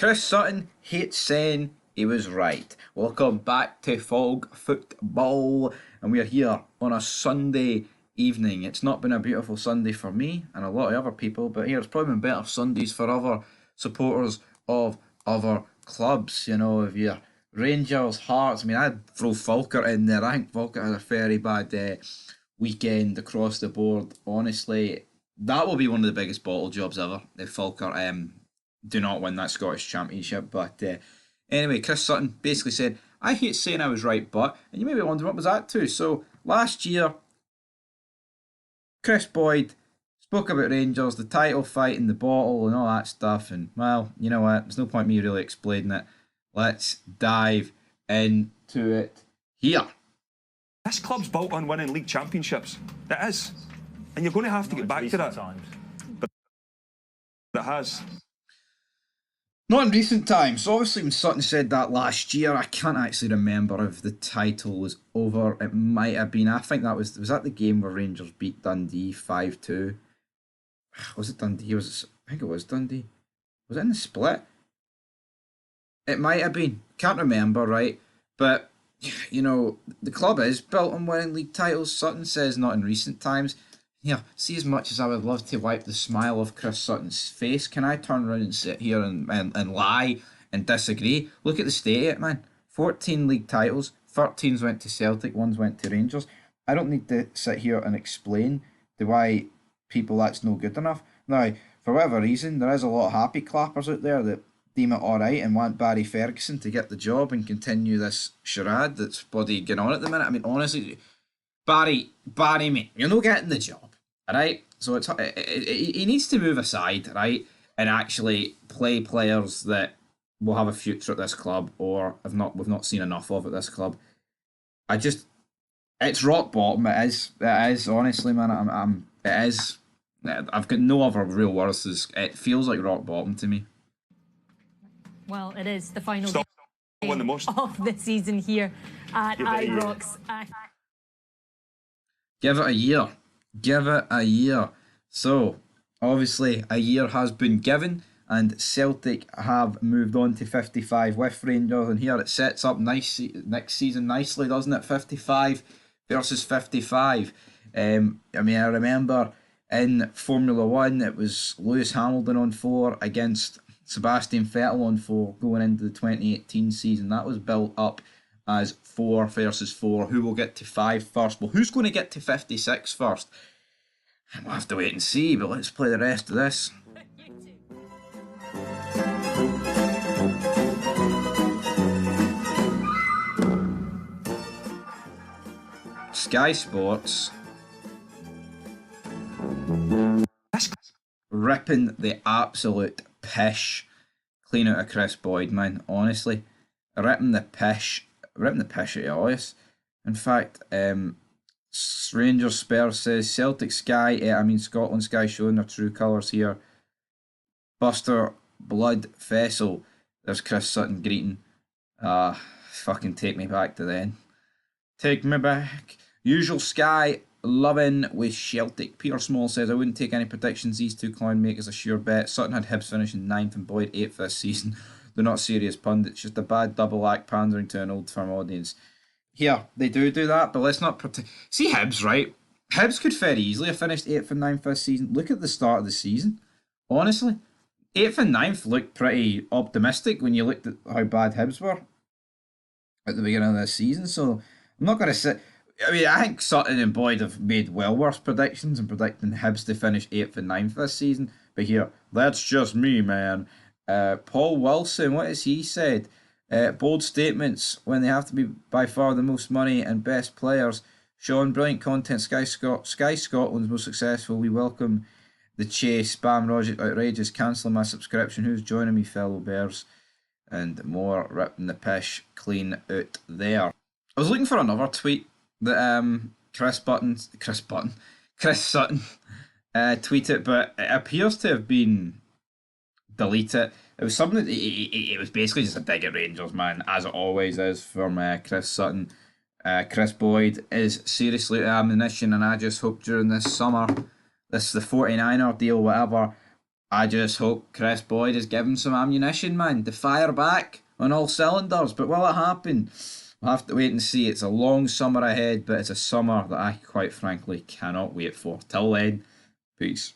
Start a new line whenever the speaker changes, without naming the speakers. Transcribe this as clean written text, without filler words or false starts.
Kris Sutton hates saying he was right. Welcome back to Fog Football, and we are here on a Sunday evening. It's not been a beautiful Sunday for me and a lot of other people, but here it's probably been better Sundays for other supporters of other clubs. You know, if you're Rangers, Hearts, I mean, I'd throw Falkirk in there. I think Falkirk had a very bad weekend across the board. Honestly, that will be one of the biggest bottle jobs ever if Falkirk do not win that Scottish Championship. But anyway, Kris Sutton basically said, I hate saying I was right, but, and you may be wondering what was that to. So last year, Chris Boyd spoke about Rangers, the title fight and the bottle and all that stuff. And well, you know what? There's no point me really explaining it. Let's dive into it here.
This club's built on winning league championships. It is. And you're going to have to get back to that. But it has.
Not in recent times. So obviously when Sutton said that last year, I can't actually remember if the title was over. It might have been. I think that was that the game where Rangers beat Dundee 5-2. Was it Dundee? I think it was Dundee. Was it in the split? It might have been. Can't remember, right? But, you know, the club is built on winning league titles. Sutton says not in recent times. Yeah, see, as much as I would love to wipe the smile off Kris Sutton's face, can I turn around and sit here and lie and disagree? Look at the state of it, man. 14 league titles, 13's went to Celtic, 1's went to Rangers. I don't need to sit here and explain to why people that's no good enough. Now, for whatever reason, there is a lot of happy clappers out there that deem it alright and want Barry Ferguson to get the job and continue this charade that's bloody going on at the minute. I mean, honestly, Barry, mate, you're not getting the job. Right, so he needs to move aside, right, and actually play players that will have a future at this club, or we've not seen enough of at this club. It's rock bottom. It is honestly, man. It is. I've got no other real words. It feels like rock bottom to me.
Well, it is the final
game
of the season here at Ibrox.
Give it a year. Give it a year. So, obviously, a year has been given, and Celtic have moved on to 55 with Rangers, and here it sets up next season nicely, doesn't it? 55 versus 55. I mean, I remember in Formula 1, it was Lewis Hamilton on 4 against Sebastian Vettel on 4 going into the 2018 season. That was built up as 4 versus 4. Who will get to 5 first? Well, who's going to get to 56 first? We'll have to wait and see, but let's play the rest of this. Sky Sports ripping the absolute pish clean out of Kris Boyd, man. Honestly, ripping the pish out of us. In fact, Rangers Spurs says Celtic Scotland Sky showing their true colours here. Buster Blood Vessel. There's Kris Sutton greeting. Fucking take me back to then. Take me back. Usual Sky loving with Celtic. Peter Small says I wouldn't take any predictions. These two clown make as a sure bet. Sutton had Hibs finishing 9th and Boyd 8th this season. They're not serious pundits, just a bad double act pandering to an old firm audience. Yeah, they do that, but let's not pretend. See Hibs, right? Hibs could very easily have finished 8th and 9th this season. Look at the start of the season. Honestly, 8th and 9th looked pretty optimistic when you looked at how bad Hibs were at the beginning of this season. So I'm not going to say. I mean, I think Sutton and Boyd have made well worse predictions and predicting Hibs to finish 8th and 9th this season. But here, that's just me, man. Paul Wilson, what has he said? Bold statements when they have to be by far the most money and best players. Sean, brilliant content. Sky Scotland's most successful. We welcome the chase. Spam Roger, outrageous. Cancelling my subscription. Who's joining me, fellow Bears? And more ripping the pish clean out there. I was looking for another tweet that Kris Sutton tweeted, but it appears to have been deleted. It was something that it was basically just a dig at Rangers, man, as it always is from Kris Sutton. Kris Boyd is seriously ammunition, and I just hope during this summer, the 49er deal, whatever, I just hope Kris Boyd is given some ammunition, man, to fire back on all cylinders. But will it happen? We'll have to wait and see. It's a long summer ahead, but it's a summer that I quite frankly cannot wait for. Till then, peace.